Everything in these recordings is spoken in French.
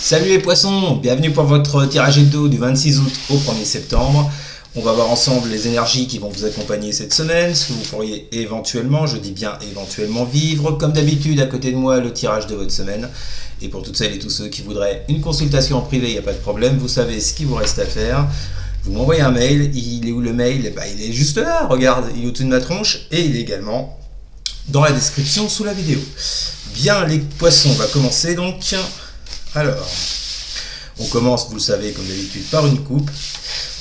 Salut les poissons, bienvenue pour votre tirage hebdo du 26 août au 1er septembre. On va voir ensemble les énergies qui vont vous accompagner cette semaine, ce que vous pourriez éventuellement, je dis bien éventuellement, vivre. Comme d'habitude, à côté de moi, le tirage de votre semaine. Et pour toutes celles et tous ceux qui voudraient une consultation en privé, il n'y a pas de problème, vous savez ce qu'il vous reste à faire. Vous m'envoyez un mail, il est où le mail? Il est juste là, regarde, il est au-dessus de ma tronche et il est également dans la description sous la vidéo. Bien les poissons, on va commencer donc. Alors, on commence, vous le savez, comme d'habitude, par une coupe.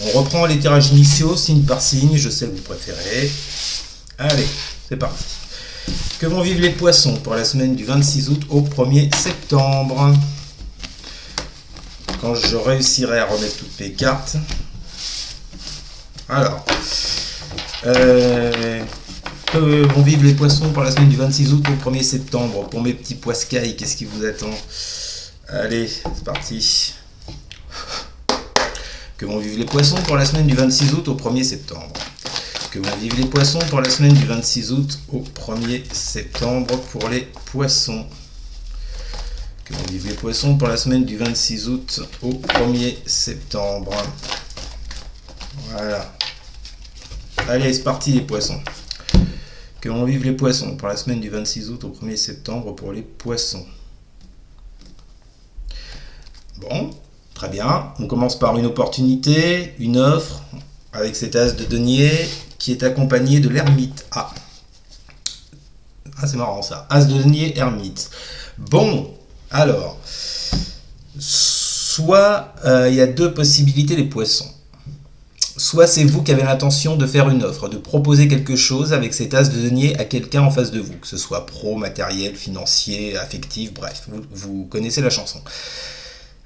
On reprend les tirages initiaux, signe par signe, je sais que vous préférez. Allez, c'est parti. Que vont vivre les poissons pour la semaine du 26 août au 1er septembre? Quand je réussirai à remettre toutes mes cartes. Alors, que vont vivre les poissons pour la semaine du 26 août au 1er septembre? Pour mes petits poiscailles, qu'est-ce qui vous attend? Allez, c'est parti. Que vont vivre les poissons pour la semaine du 26 août au 1er septembre? Que vont vivre les poissons pour la semaine du 26 août au 1er septembre pour les poissons? Que vont vivre les poissons pour la semaine du 26 août au 1er septembre? Voilà. Allez, c'est parti les poissons. Que vont vivre les poissons pour la semaine du 26 août au 1er septembre pour les poissons? Bon, très bien. On commence par une opportunité, une offre, avec cet as de denier qui est accompagné de l'ermite. Ah, c'est marrant ça. As de denier, ermite. Bon, alors, soit il y a deux possibilités les poissons. Soit c'est vous qui avez l'intention de faire une offre, de proposer quelque chose avec cet as de denier à quelqu'un en face de vous, que ce soit pro, matériel, financier, affectif, bref, vous connaissez la chanson.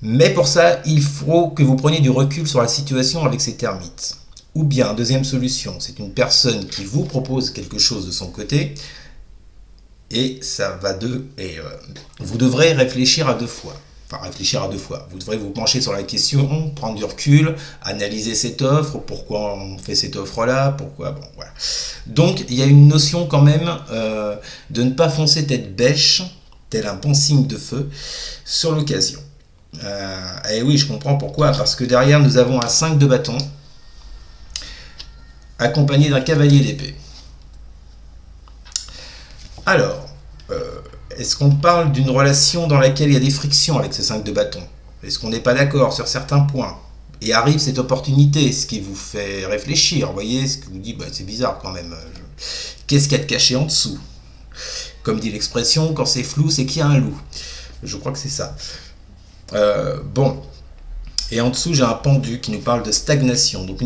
Mais pour ça, il faut que vous preniez du recul sur la situation avec cet ermite. Ou bien, deuxième solution, c'est une personne qui vous propose quelque chose de son côté, et vous devrez réfléchir à deux fois. Enfin, réfléchir à deux fois. Vous devrez vous pencher sur la question, prendre du recul, analyser cette offre, pourquoi on fait cette offre-là, pourquoi, bon, voilà. Donc, il y a une notion quand même de ne pas foncer tête bêche, tel un bon signe de feu, sur l'occasion. Et oui, je comprends pourquoi, parce que derrière nous avons un 5 de bâton accompagné d'un cavalier d'épée. Alors, est-ce qu'on parle d'une relation dans laquelle il y a des frictions avec ce 5 de bâton? Est-ce qu'on n'est pas d'accord sur certains points? Et arrive cette opportunité, ce qui vous fait réfléchir, vous voyez, ce qui vous dit, c'est bizarre quand même, qu'est-ce qu'il y a de caché en dessous? Comme dit l'expression, quand c'est flou, c'est qu'il y a un loup. Je crois que c'est ça. Bon, et en dessous j'ai un pendu qui nous parle de stagnation, donc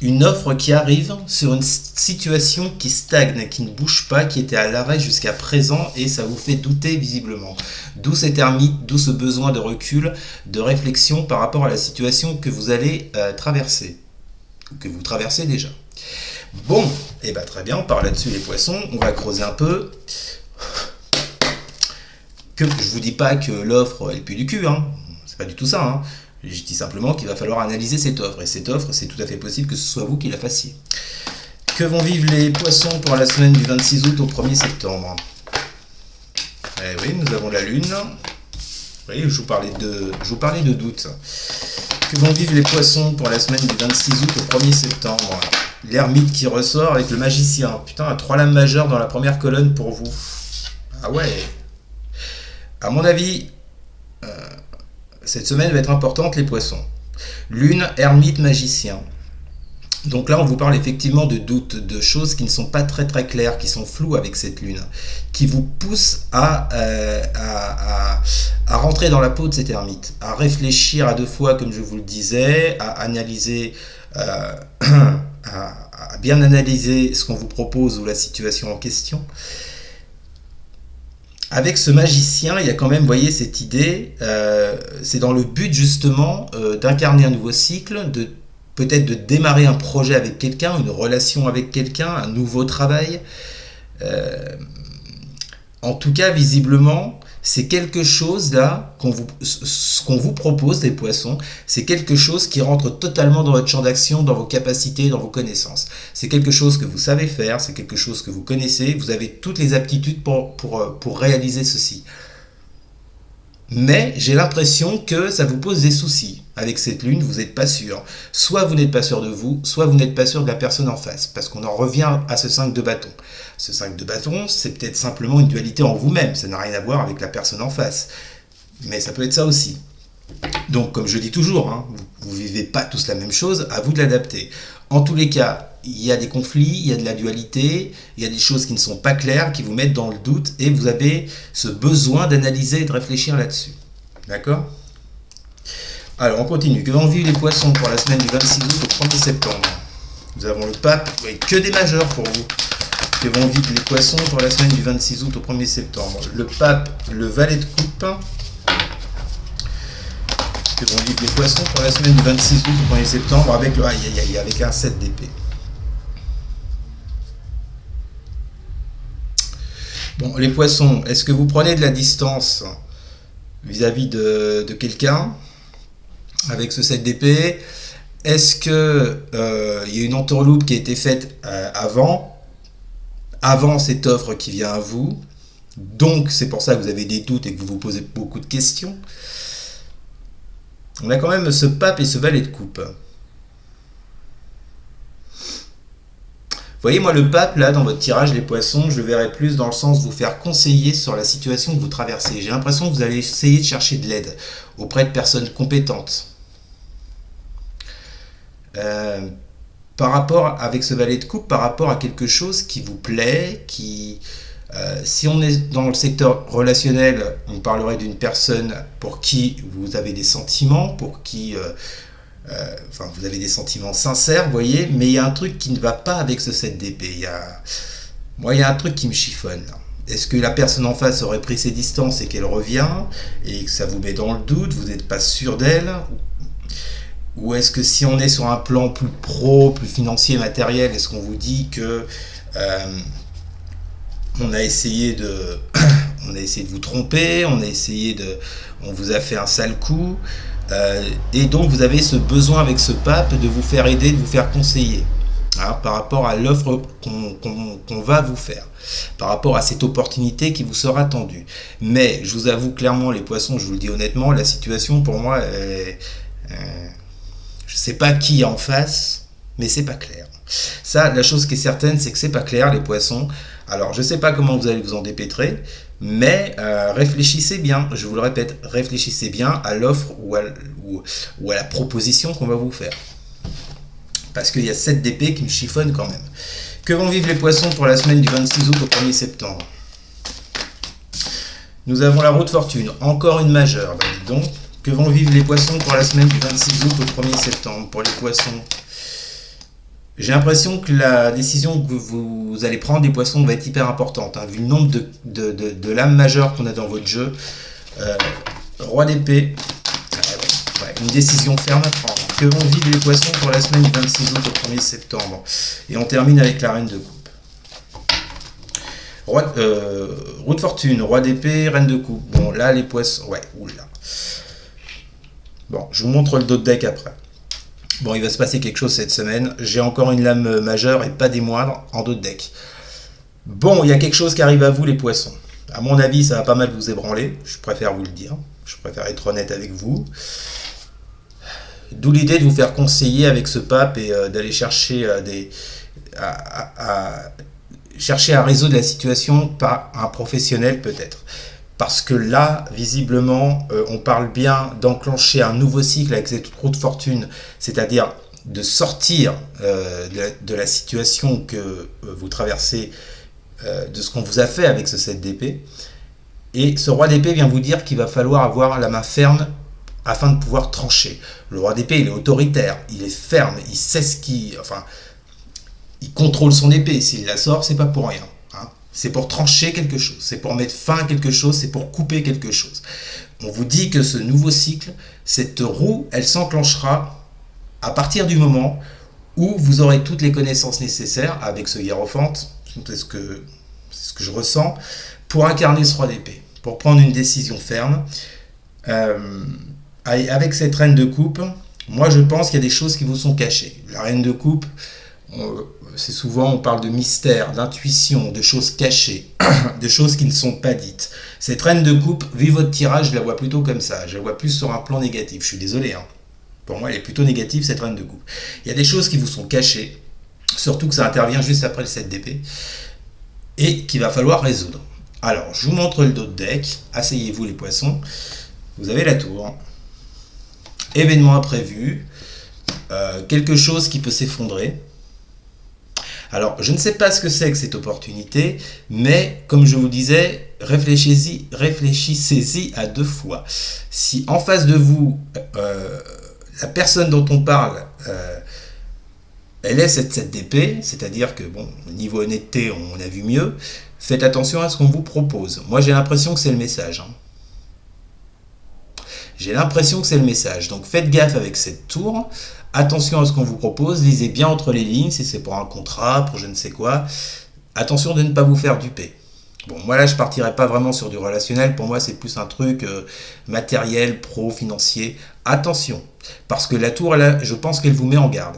une offre qui arrive sur une situation qui stagne, qui ne bouge pas, qui était à l'arrêt jusqu'à présent, et ça vous fait douter visiblement. D'où cet ermite, d'où ce besoin de recul, de réflexion par rapport à la situation que vous allez traverser, ou que vous traversez déjà. Bon, et très bien, on part là-dessus les poissons, on va creuser un peu. Que je vous dis pas que l'offre elle pue du cul, hein. C'est pas du tout ça, hein. Je dis simplement qu'il va falloir analyser cette offre, et cette offre c'est tout à fait possible que ce soit vous qui la fassiez. Que vont vivre les poissons pour la semaine du 26 août au 1er septembre? Eh oui, nous avons la lune. Oui, je vous parlais de doute. Que vont vivre les poissons pour la semaine du 26 août au 1er septembre? L'ermite qui ressort avec le magicien. Putain, 3 lames majeures dans la première colonne pour vous. Ah ouais. À mon avis, cette semaine va être importante, les poissons. Lune, ermite, magicien. Donc là, on vous parle effectivement de doutes, de choses qui ne sont pas très très claires, qui sont floues avec cette lune, qui vous poussent à rentrer dans la peau de cet ermite, à réfléchir à deux fois, comme je vous le disais, à analyser, à bien analyser ce qu'on vous propose ou la situation en question. Avec ce magicien, il y a quand même, vous voyez, cette idée, c'est dans le but justement d'incarner un nouveau cycle, peut-être de démarrer un projet avec quelqu'un, une relation avec quelqu'un, un nouveau travail. En tout cas, visiblement, c'est quelque chose là, ce qu'on vous propose, les poissons, c'est quelque chose qui rentre totalement dans votre champ d'action, dans vos capacités, dans vos connaissances. C'est quelque chose que vous savez faire, c'est quelque chose que vous connaissez, vous avez toutes les aptitudes pour réaliser ceci. Mais j'ai l'impression que ça vous pose des soucis. Avec cette lune, vous n'êtes pas sûr. Soit vous n'êtes pas sûr de vous, soit vous n'êtes pas sûr de la personne en face. Parce qu'on en revient à ce 5 de bâton. Ce 5 de bâton, c'est peut-être simplement une dualité en vous-même. Ça n'a rien à voir avec la personne en face. Mais ça peut être ça aussi. Donc, comme je dis toujours, hein, vous ne vivez pas tous la même chose, à vous de l'adapter. En tous les cas, il y a des conflits, il y a de la dualité, il y a des choses qui ne sont pas claires, qui vous mettent dans le doute, et vous avez ce besoin d'analyser et de réfléchir là-dessus. D'accord ? Alors, on continue. Que vont vivre les poissons pour la semaine du 26 août au 1er septembre ? Nous avons le pape, oui, que des majeurs pour vous. Que vont vivre les poissons pour la semaine du 26 août au 1er septembre ? Le pape, le valet de coupe. Que vont vivre les poissons pour la semaine du 26 août au 1er septembre avec le avec un 7 d'épée. Bon, les poissons, est-ce que vous prenez de la distance vis-à-vis de quelqu'un avec ce 7 d'épée? Est-ce que il y a une entourloupe qui a été faite avant cette offre qui vient à vous? Donc c'est pour ça que vous avez des doutes et que vous vous posez beaucoup de questions. On a quand même ce pape et ce valet de coupe. Vous voyez, moi, le pape, là, dans votre tirage, les poissons, je le verrais plus dans le sens de vous faire conseiller sur la situation que vous traversez. J'ai l'impression que vous allez essayer de chercher de l'aide auprès de personnes compétentes. Par rapport, avec ce valet de coupe, par rapport à quelque chose qui vous plaît, si on est dans le secteur relationnel, on parlerait d'une personne pour qui vous avez des sentiments, pour qui... vous avez des sentiments sincères, vous voyez, mais il y a un truc qui ne va pas avec ce 7 d'épée. Il y a un truc qui me chiffonne. Est-ce que la personne en face aurait pris ses distances et qu'elle revient, et que ça vous met dans le doute, vous n'êtes pas sûr d'elle? Ou est-ce que si on est sur un plan plus pro, plus financier, matériel, est-ce qu'on vous dit que on a essayé de vous tromper, on vous a fait un sale coup, et donc vous avez ce besoin avec ce pape de vous faire aider, de vous faire conseiller, hein, par rapport à l'offre qu'on va vous faire, par rapport à cette opportunité qui vous sera tendue. Mais je vous avoue clairement, les poissons, je vous le dis honnêtement, la situation pour moi, je ne sais pas qui est en face, mais c'est pas clair. Ça, la chose qui est certaine, c'est que c'est pas clair, les poissons. Alors, je ne sais pas comment vous allez vous en dépêtrer, mais réfléchissez bien, je vous le répète, réfléchissez bien à l'offre ou à la proposition qu'on va vous faire. Parce qu'il y a 7 d'épée qui me chiffonne quand même. Que vont vivre les poissons pour la semaine du 26 août au 1er septembre? Nous avons la roue de fortune, encore une majeure, bah, dis donc. Que vont vivre les poissons pour la semaine du 26 août au 1er septembre pour les poissons? J'ai l'impression que la décision que vous allez prendre des poissons va être hyper importante, hein, vu le nombre de lames majeures qu'on a dans votre jeu. Roi d'épée, une décision ferme à prendre. Que vont vivre les poissons pour la semaine du 26 août au 1er septembre? Et on termine avec la reine de coupe. Roue de fortune, roi d'épée, reine de coupe. Bon, là, les poissons... Ouais, oula. Bon, je vous montre le dos de deck après. Bon, il va se passer quelque chose cette semaine. J'ai encore une lame majeure et pas des moindres en dos de deck. Bon, il y a quelque chose qui arrive à vous, les poissons. À mon avis, ça va pas mal vous ébranler. Je préfère vous le dire. Je préfère être honnête avec vous. D'où l'idée de vous faire conseiller avec ce pape et d'aller chercher chercher à résoudre la situation par un professionnel peut-être. Parce que là, visiblement, on parle bien d'enclencher un nouveau cycle avec cette roue de fortune, c'est-à-dire de sortir de la situation que vous traversez, de ce qu'on vous a fait avec ce 7 d'épée. Et ce roi d'épée vient vous dire qu'il va falloir avoir la main ferme afin de pouvoir trancher. Le roi d'épée, il est autoritaire, il est ferme, il sait il contrôle son épée. S'il la sort, c'est pas pour rien. Hein. C'est pour trancher quelque chose, c'est pour mettre fin à quelque chose, c'est pour couper quelque chose. On vous dit que ce nouveau cycle, cette roue, elle s'enclenchera à partir du moment où vous aurez toutes les connaissances nécessaires avec ce hiérophante, c'est ce que je ressens, pour incarner ce roi d'épée, pour prendre une décision ferme. Avec cette reine de coupe, moi je pense qu'il y a des choses qui vous sont cachées. La reine de coupe, c'est souvent, on parle de mystère, d'intuition, de choses cachées, de choses qui ne sont pas dites. Cette reine de coupe, vu votre tirage, je la vois plutôt comme ça. Je la vois plus sur un plan négatif. Je suis désolé, hein. Pour moi, elle est plutôt négative, cette reine de coupe. Il y a des choses qui vous sont cachées, surtout que ça intervient juste après le 7 d'épée, et qu'il va falloir résoudre. Alors, je vous montre le dos de deck. Asseyez-vous les poissons. Vous avez la tour. Événement imprévu. Quelque chose qui peut s'effondrer. Alors, je ne sais pas ce que c'est que cette opportunité, mais comme je vous disais, réfléchissez-y à deux fois. Si en face de vous, la personne dont on parle, elle est cette 7 d'épée, c'est-à-dire que, bon, niveau honnêteté, on a vu mieux, faites attention à ce qu'on vous propose. Moi, j'ai l'impression que c'est le message. Hein. J'ai l'impression que c'est le message. Donc, faites gaffe avec cette tour. Attention à ce qu'on vous propose. Lisez bien entre les lignes, si c'est pour un contrat, pour je ne sais quoi. Attention de ne pas vous faire duper. Bon, moi là, je partirai pas vraiment sur du relationnel. Pour moi, c'est plus un truc matériel, pro, financier. Attention, parce que la tour, là, je pense qu'elle vous met en garde.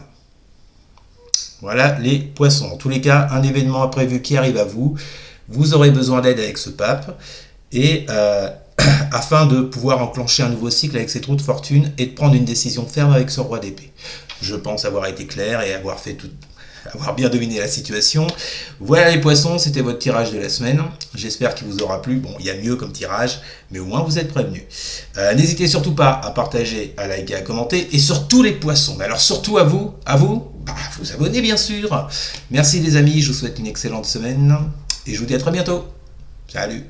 Voilà les poissons. En tous les cas, un événement imprévu qui arrive à vous. Vous aurez besoin d'aide avec ce pape. Et afin de pouvoir enclencher un nouveau cycle avec cette roue de fortune et de prendre une décision ferme avec ce roi d'épée. Je pense avoir été clair et avoir bien deviné la situation. Voilà les poissons, c'était votre tirage de la semaine. J'espère qu'il vous aura plu. Bon, il y a mieux comme tirage, mais au moins vous êtes prévenus. N'hésitez surtout pas à partager, à liker, à commenter, et surtout les poissons. Mais alors surtout à vous, vous abonner bien sûr. Merci les amis, je vous souhaite une excellente semaine, et je vous dis à très bientôt. Salut.